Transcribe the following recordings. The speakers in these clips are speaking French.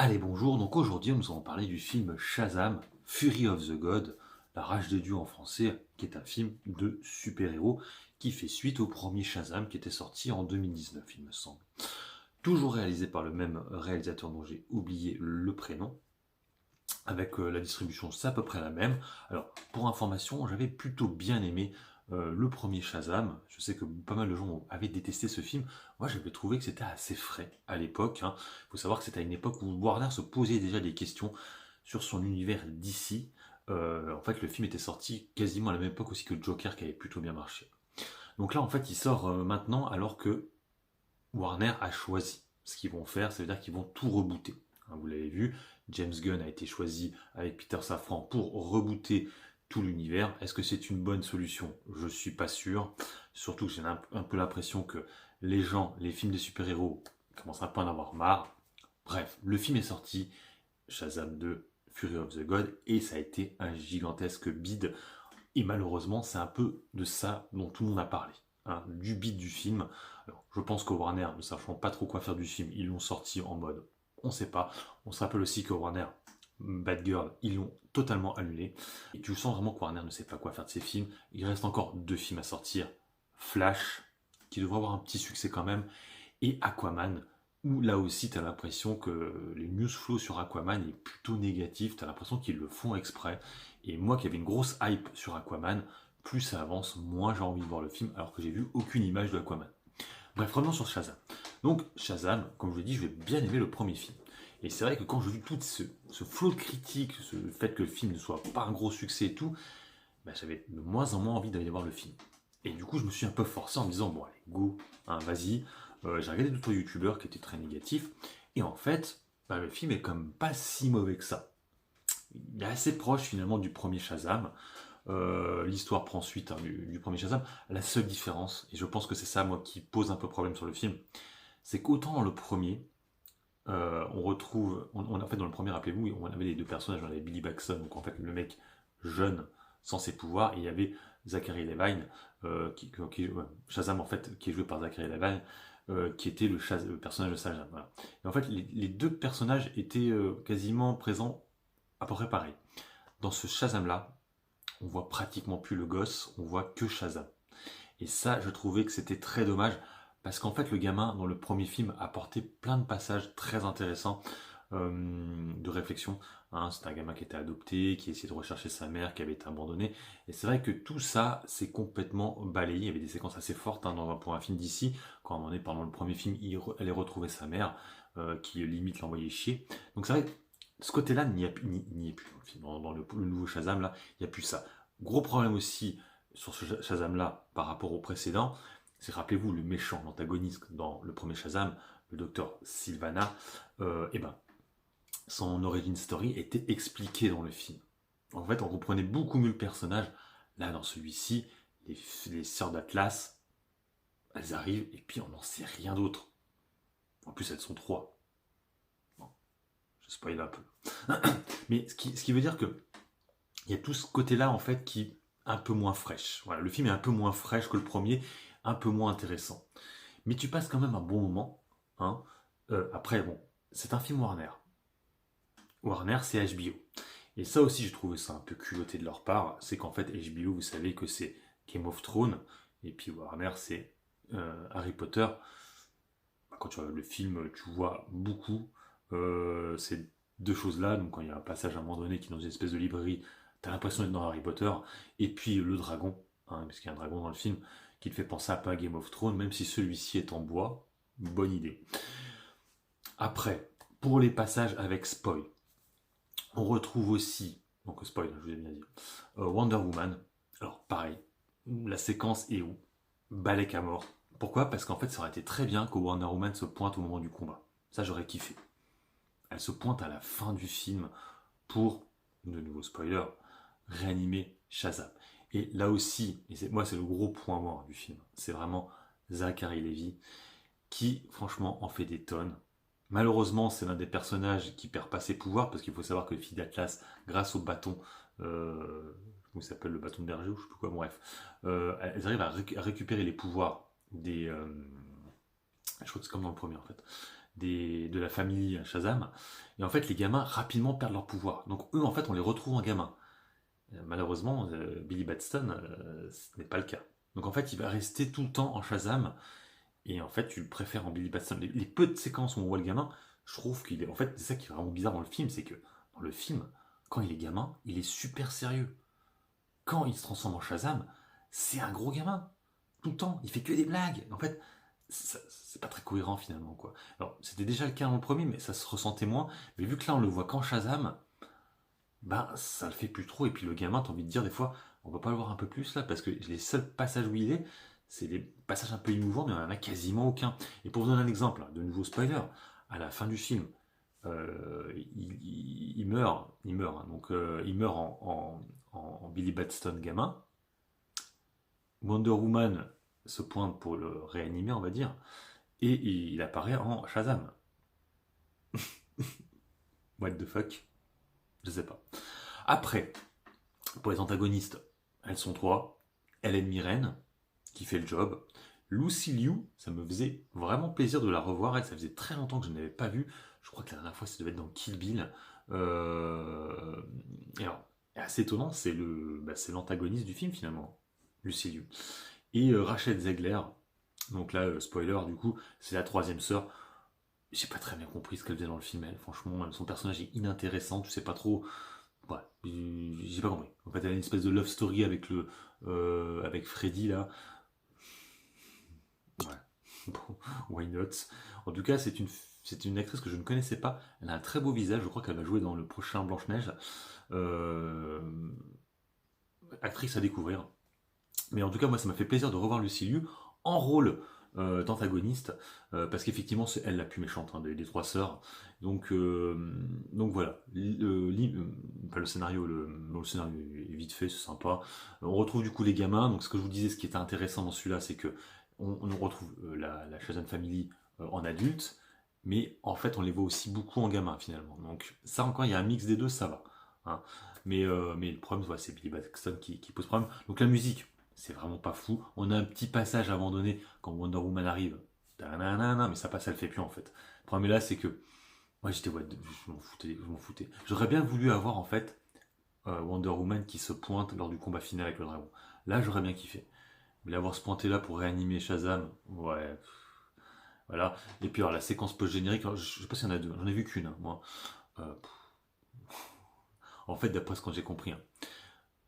Allez, bonjour. Donc aujourd'hui, nous allons parler du film Shazam, Fury of the God, La rage de Dieu en français, qui est un film de super-héros qui fait suite au premier Shazam qui était sorti en 2019, il me semble. Toujours réalisé par le même réalisateur dont j'ai oublié le prénom, avec la distribution, c'est à peu près la même. Alors, pour information, j'avais plutôt bien aimé le premier Shazam. Je sais que pas mal de gens avaient détesté ce film. Moi, j'avais trouvé que c'était assez frais à l'époque. Il faut savoir que c'était à une époque où Warner se posait déjà des questions sur son univers d'ici. En fait, le film était sorti quasiment à la même époque aussi que Joker, qui avait plutôt bien marché. Donc là, en fait, il sort maintenant alors que Warner a choisi ce qu'ils vont faire. Ça veut dire qu'ils vont tout rebooter. Hein, vous l'avez vu, James Gunn a été choisi avec Peter Safran pour rebooter tout l'univers. Est-ce que c'est une bonne solution? Je suis pas sûr. Surtout que j'ai un peu l'impression que les gens, les films des super-héros, commencent un peu à en avoir marre. Bref, le film est sorti, Shazam 2, Fury of the God, et ça a été un gigantesque bide. Et malheureusement, c'est un peu de ça dont tout le monde a parlé, hein, du bide du film. Alors, je pense que Warner, ne sachant pas trop quoi faire du film, ils l'ont sorti en mode on sait pas. On se rappelle aussi que Warner, Bad Girl, ils l'ont totalement annulé. Et tu sens vraiment que Warner ne sait pas quoi faire de ses films. Il reste encore deux films à sortir. Flash, qui devrait avoir un petit succès quand même, et Aquaman, où là aussi tu as l'impression que les news flow sur Aquaman est plutôt négatif, tu as l'impression qu'ils le font exprès. Et moi qui avais une grosse hype sur Aquaman, plus ça avance, moins j'ai envie de voir le film, alors que j'ai vu aucune image de Aquaman. Bref, revenons sur Shazam. Donc, Shazam, comme je l'ai dit, je vais bien aimer le premier film. Et c'est vrai que quand je vis tout ce flot de critiques, ce fait que le film ne soit pas un gros succès et tout, bah, j'avais de moins en moins envie d'aller voir le film. Et du coup, je me suis un peu forcé en me disant, bon, allez, go, hein, vas-y. J'ai regardé d'autres youtubeurs qui étaient très négatifs. Et en fait, bah, le film est quand même pas si mauvais que ça. Il est assez proche finalement du premier Shazam. L'histoire prend suite, hein, du premier Shazam. La seule différence, et je pense que c'est ça moi qui pose un peu problème sur le film, c'est qu'autant dans le premier, on retrouve, en fait dans le premier, rappelez-vous, on avait les deux personnages, on avait Billy Batson, donc en fait le mec jeune sans ses pouvoirs, et il y avait Zachary Levine, Shazam en fait, qui est joué par Zachary Levine, qui était le personnage de Shazam. Voilà. Et en fait, les deux personnages étaient quasiment présents à peu près pareil. Dans ce Shazam là, on voit pratiquement plus le gosse, on voit que Shazam. Et ça, je trouvais que c'était très dommage, parce qu'en fait, le gamin, dans le premier film, apportait plein de passages très intéressants de réflexion. Hein, c'est un gamin qui était adopté, qui essayait de rechercher sa mère, qui avait été abandonné. Et c'est vrai que tout ça, c'est complètement balayé. Il y avait des séquences assez fortes hein, pour un film d'ici. Quand on est pendant le premier film, elle est retrouvée sa mère, qui limite l'envoyait chier. Donc c'est vrai que ce côté-là n'y est plus dans le film. Dans le nouveau Shazam, là, il n'y a plus ça. Gros problème aussi sur ce Shazam-là par rapport au précédent, c'est, rappelez-vous, le méchant, l'antagoniste dans le premier Shazam, le docteur Sylvana, et ben, son origin story était expliqué dans le film. En fait, on comprenait beaucoup mieux le personnage. Là, dans celui-ci, les sœurs d'Atlas, elles arrivent et puis on n'en sait rien d'autre. En plus, elles sont trois. Bon, je spoil un peu. Mais ce qui veut dire que il y a tout ce côté-là, en fait, qui est un peu moins fraîche. Voilà, le film est un peu moins fraîche que le premier, un peu moins intéressant. Mais tu passes quand même un bon moment. Hein. Après, bon, c'est un film Warner. Warner, c'est HBO. Et ça aussi, j'ai trouvé ça un peu culotté de leur part. C'est qu'en fait, HBO, vous savez que c'est Game of Thrones. Et puis Warner, c'est Harry Potter. Quand tu regardes le film, tu vois beaucoup ces deux choses-là. Donc, quand il y a un passage à un moment donné qui est dans une espèce de librairie, t'as l'impression d'être dans Harry Potter. Et puis le dragon, hein, parce qu'il y a un dragon dans le film, qui te fait penser un peu à Game of Thrones, même si celui-ci est en bois. Bonne idée. Après, pour les passages avec spoil, on retrouve aussi, donc spoil, je vous ai bien dit, Wonder Woman. Alors pareil, la séquence est où? Balek à mort. Pourquoi? Parce qu'en fait, ça aurait été très bien que Wonder Woman se pointe au moment du combat. Ça, j'aurais kiffé. Elle se pointe à la fin du film pour, de nouveau spoiler, réanimer Shazam. Et là aussi, et moi c'est le gros point mort du film, c'est vraiment Zachary Levi qui franchement en fait des tonnes. Malheureusement, c'est l'un des personnages qui perd pas ses pouvoirs parce qu'il faut savoir que les filles d'Atlas, grâce au bâton, comment il s'appelle, le bâton de berger ou je sais plus quoi, bref, elles arrivent à récupérer les pouvoirs des, je crois que c'est comme dans le premier en fait, de la famille Shazam. Et en fait, les gamins rapidement perdent leur pouvoir. Donc eux, en fait, on les retrouve en gamins. Malheureusement, Billy Batson, ce n'est pas le cas. Donc en fait, il va rester tout le temps en Shazam. Et en fait, tu le préfères en Billy Batson. Les peu de séquences où on voit le gamin, je trouve qu'il est. En fait, c'est ça qui est vraiment bizarre dans le film, c'est que dans le film, quand il est gamin, il est super sérieux. Quand il se transforme en Shazam, c'est un gros gamin. Tout le temps, il fait que des blagues. En fait, c'est pas très cohérent finalement, quoi. Alors, c'était déjà le cas dans le premier, mais ça se ressentait moins. Mais vu que là, on le voit qu'en Shazam, ben, ça le fait plus trop. Et puis le gamin, t'as envie de dire des fois, on va pas le voir un peu plus là, parce que les seuls passages où il est, c'est des passages un peu émouvants, mais on en a quasiment aucun. Et pour vous donner un exemple, de nouveau spoiler, à la fin du film, il meurt, hein. Donc il meurt en Billy Batson gamin. Wonder Woman se pointe pour le réanimer, on va dire, et il apparaît en Shazam. What the fuck? Je sais pas. Après, pour les antagonistes, elles sont trois. Hélène Mirren, qui fait le job. Lucy Liu, ça me faisait vraiment plaisir de la revoir. Elle, ça faisait très longtemps que je n'avais pas vu. Je crois que la dernière fois, ça devait être dans Kill Bill. Et alors, assez étonnant, c'est l'antagoniste du film finalement, Lucy Liu. Et Rachel Zegler, donc là, spoiler, du coup, c'est la troisième sœur. J'ai pas très bien compris ce qu'elle faisait dans le film, elle. Franchement, son personnage est inintéressant, tu sais pas trop. Ouais, j'ai pas compris. En fait, elle a une espèce de love story avec Freddy là. Ouais. Bon, why not? En tout cas, c'est une actrice que je ne connaissais pas. Elle a un très beau visage. Je crois qu'elle va jouer dans le prochain Blanche-Neige. Euh, Actrice à découvrir. Mais en tout cas, moi, ça m'a fait plaisir de revoir Lucy Liu en rôle d'antagoniste, parce qu'effectivement, c'est elle la plus méchante, hein, des trois sœurs. Donc voilà. Pas le scénario, le scénario est vite fait, c'est sympa. On retrouve du coup les gamins. Donc ce que je vous disais, ce qui était intéressant dans celui-là, c'est que on retrouve la Shazam Family en adulte, mais en fait, on les voit aussi beaucoup en gamin finalement. Donc ça encore, il y a un mix des deux, ça va, hein. Mais le problème, voilà, c'est Billy Batson qui pose problème. Donc la musique, c'est vraiment pas fou. On a un petit passage à un moment donné quand Wonder Woman arrive. Ta-na-na-na, mais ça passe, ça le fait plus en fait. Le problème là, c'est que moi j'étais je m'en foutais. J'aurais bien voulu avoir en fait Wonder Woman qui se pointe lors du combat final avec le dragon. Là, j'aurais bien kiffé. Mais l'avoir se pointé là pour réanimer Shazam, ouais. Voilà. Et puis alors la séquence post-générique, je sais pas s'il y en a deux, j'en ai vu qu'une, hein, moi. Euh, en fait, d'après ce que j'ai compris, hein.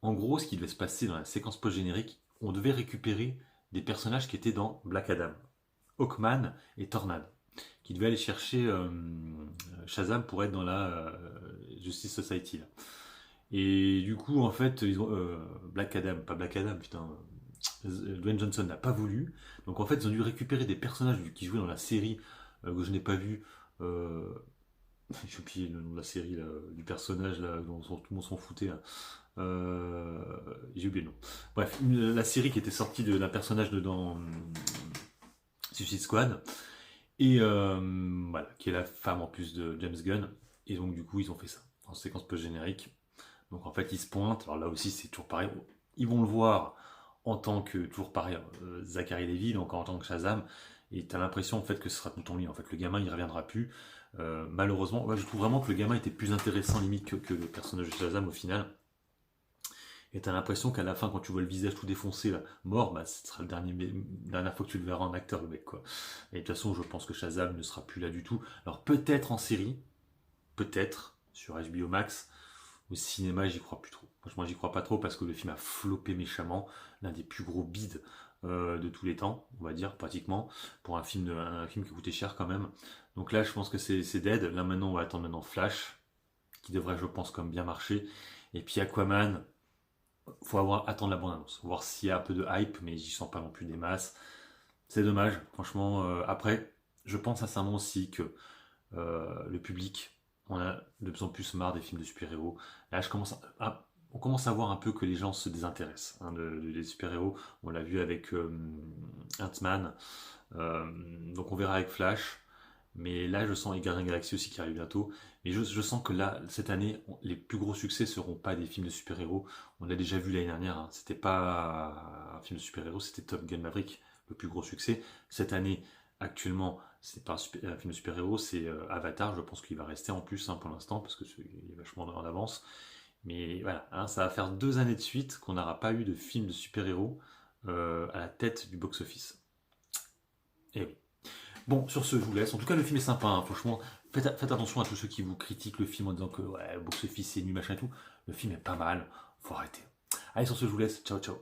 En gros, ce qui devait se passer dans la séquence post-générique, on devait récupérer des personnages qui étaient dans Black Adam, Hawkman et Tornade, qui devaient aller chercher Shazam pour être dans la Justice Society, là. Et du coup, en fait, ils ont, Black Adam, pas Black Adam, putain, Dwayne Johnson n'a pas voulu. Donc en fait, ils ont dû récupérer des personnages qui jouaient dans la série que je n'ai pas vu. Euh, J'ai oublié le nom de la série, là, du personnage là, dont tout le monde s'en foutait, là. Euh, j'ai oublié le nom. Bref, la série qui était sortie d'un personnage dans Suicide Squad. Et voilà, qui est la femme en plus de James Gunn. Et donc du coup, ils ont fait ça en séquence post-générique. Donc en fait, ils se pointent. Alors là aussi, c'est toujours pareil. Ils vont le voir en tant que, toujours pareil, Zachary Levi, donc en tant que Shazam. Et t'as l'impression en fait que ce sera tout le temps lui. En fait, le gamin, il reviendra plus. Malheureusement, ouais, je trouve vraiment que le gamin était plus intéressant limite que le personnage de Shazam au final. Et t'as l'impression qu'à la fin, quand tu vois le visage tout défoncé, là, mort, bah, ce sera dernière fois que tu le verras en acteur, le mec, quoi. Et de toute façon, je pense que Shazam ne sera plus là du tout. Alors peut-être en série, peut-être sur HBO Max. Au cinéma, j'y crois plus trop. Franchement, j'y crois pas trop parce que le film a floppé méchamment. L'un des plus gros bids de tous les temps, on va dire, pratiquement. Pour un film qui coûtait cher quand même. Donc là, je pense que c'est dead. Là, maintenant, on va attendre maintenant Flash, qui devrait, je pense, comme bien marcher. Et puis Aquaman, faut attendre la bande-annonce. Voir s'il y a un peu de hype, mais j'y sens pas non plus des masses. C'est dommage, franchement. Après, je pense sincèrement aussi que le public, on a de plus en plus marre des films de super-héros. Là, on commence à voir un peu que les gens se désintéressent, hein, des super-héros. On l'a vu avec Ant-Man. Euh, donc on verra avec Flash. Mais là, je sens les Gardiens de la Galaxie aussi qui arrive bientôt. Mais je sens que là, cette année, les plus gros succès seront pas des films de super-héros. On l'a déjà vu l'année dernière, hein. C'était pas un film de super-héros, c'était Top Gun Maverick, le plus gros succès. Cette année, actuellement, c'est pas un film de super-héros, c'est Avatar. Je pense qu'il va rester en plus pour l'instant parce que il est vachement en avance. Mais voilà, ça va faire 2 années de suite qu'on n'aura pas eu de film de super-héros à la tête du box-office. Et oui. Bon, sur ce, je vous laisse. En tout cas, le film est sympa, franchement. Faites attention à tous ceux qui vous critiquent le film en disant que ouais, box-office c'est nul, machin et tout. Le film est pas mal, faut arrêter. Allez, sur ce, je vous laisse. Ciao, ciao.